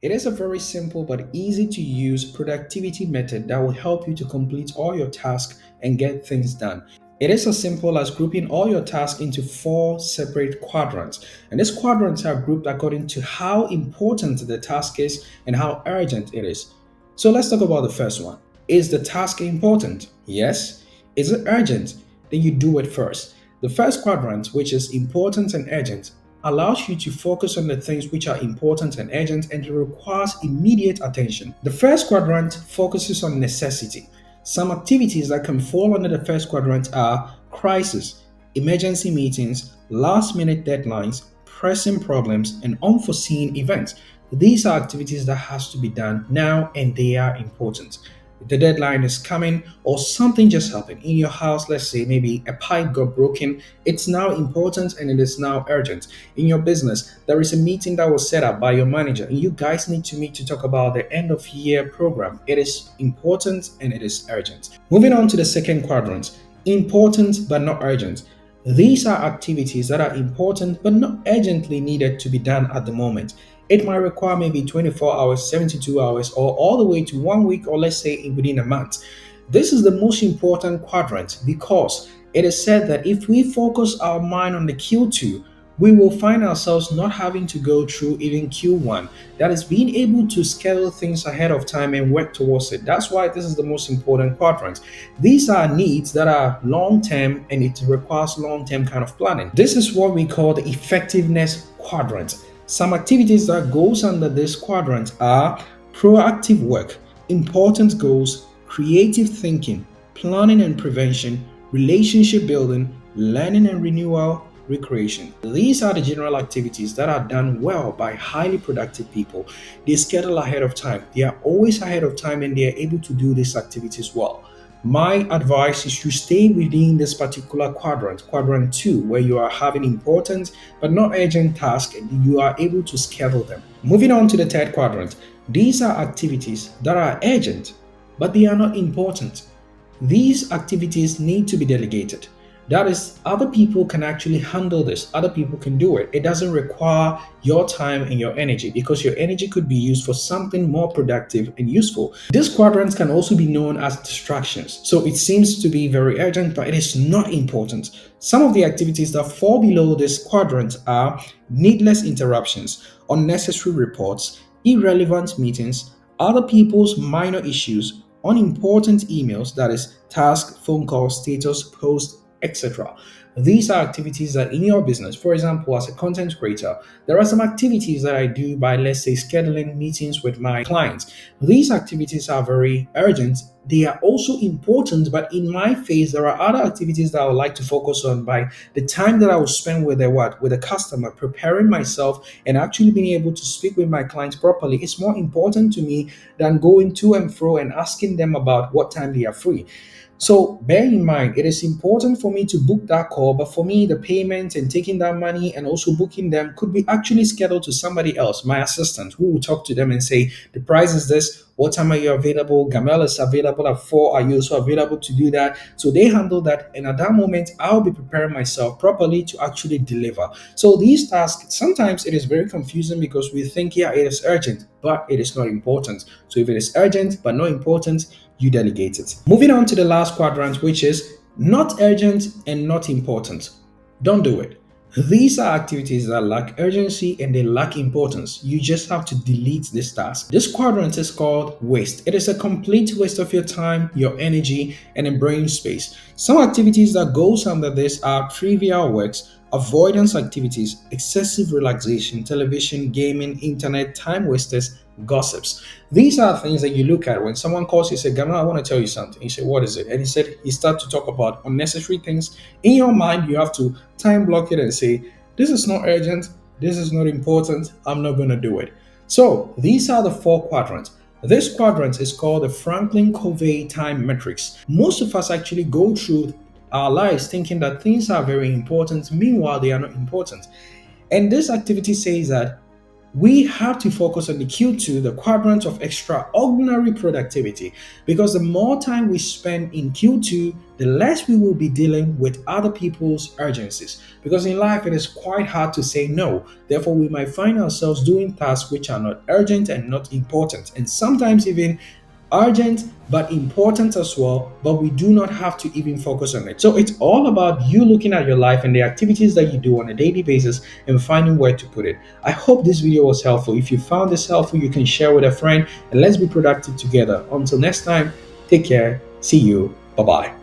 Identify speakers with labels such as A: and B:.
A: It is a very simple but easy to use productivity method that will help you to complete all your tasks and get things done. It is as simple as grouping all your tasks into four separate quadrants. And these quadrants are grouped according to how important the task is and how urgent it is. So let's talk about the first one. Is the task important? Yes. Is it urgent? Then you do it first. The first quadrant, which is important and urgent, allows you to focus on the things which are important and urgent and it requires immediate attention. The first quadrant focuses on necessity. Some activities that can fall under the first quadrant are crisis, emergency meetings, last minute deadlines, pressing problems, and unforeseen events. These are activities that has to be done now and they are important. The deadline is coming or something just happened in your house. Let's say maybe a pipe got broken. It's now important and it is now urgent. In your business, there is a meeting that was set up by your manager and you guys need to meet to talk about the end of year program. It is important and it is urgent. Moving on to the second quadrant, important but not urgent. These are activities that are important but not urgently needed to be done at the moment. It might require maybe 24 hours, 72 hours, or all the way to 1 week, or let's say within a month. This is the most important quadrant because it is said that if we focus our mind on the Q2, we will find ourselves not having to go through even Q1. That is being able to schedule things ahead of time and work towards it. That's why this is the most important quadrant. These are needs that are long term and it requires long term kind of planning. This is what we call the effectiveness quadrant. Some activities that goes under this quadrant are proactive work, important goals, creative thinking, planning and prevention, relationship building, learning and renewal, recreation. These are the general activities that are done well by highly productive people. They schedule ahead of time. They are always ahead of time and they are able to do these activities well. My advice is to stay within this particular quadrant, quadrant 2, where you are having important but not urgent tasks and you are able to schedule them. Moving on to the third quadrant, these are activities that are urgent but they are not important. These activities need to be delegated. That is, other people can actually handle this. Other people can do it. It doesn't require your time and your energy because your energy could be used for something more productive and useful. These quadrants can also be known as distractions. So it seems to be very urgent, but it is not important. Some of the activities that fall below this quadrant are needless interruptions, unnecessary reports, irrelevant meetings, other people's minor issues, unimportant emails, that is, task, phone call, status, post, etc. These are activities that in your business, for example, as a content creator, there are some activities that I do by, let's say, scheduling meetings with my clients. These activities are very urgent. They are also important, but in my phase, there are other activities that I would like to focus on by the time that I will spend with the customer, preparing myself and actually being able to speak with my clients properly. It's more important to me than going to and fro and asking them about what time they are free. So bear in mind, it is important for me to book that call, but for me, the payment and taking that money and also booking them could be actually scheduled to somebody else, my assistant, who will talk to them and say, the price is this, what time are you available? Gamel is available at 4. Are you also available to do that? So they handle that. And at that moment, I'll be preparing myself properly to actually deliver. So these tasks, sometimes it is very confusing because we think, yeah, it is urgent, but it is not important. So if it is urgent, but not important, you delegate it. Moving on to the last quadrant, which is not urgent and not important. Don't do it. These are activities that lack urgency and they lack importance. You just have to delete this task. This quadrant is called waste. It is a complete waste of your time, your energy, and a brain space. Some activities that goes under this are trivial works, avoidance activities, excessive relaxation, television, gaming, internet, time wasters, gossips. These are things that you look at when someone calls you, say, Gamma, I want to tell you something. You say, what is it? And he said, he start to talk about unnecessary things. In your mind, you have to time block it and say, this is not urgent, this is not important, I'm not going to do it. So these are the four quadrants. This quadrant is called the Franklin Covey time matrix. Most of us actually go through our lives thinking that things are very important, meanwhile, they are not important. And this activity says that we have to focus on the Q2, the quadrant of extraordinary productivity, because the more time we spend in Q2, the less we will be dealing with other people's urgencies. Because in life, it is quite hard to say no. Therefore, we might find ourselves doing tasks which are not urgent and not important, and sometimes even urgent but important as well, but we do not have to even focus on it. So it's all about you looking at your life and the activities that you do on a daily basis and finding where to put it. I hope this video was helpful. If you found this helpful, you can share with a friend, and let's be productive together. Until next time, take care. See you. Bye bye.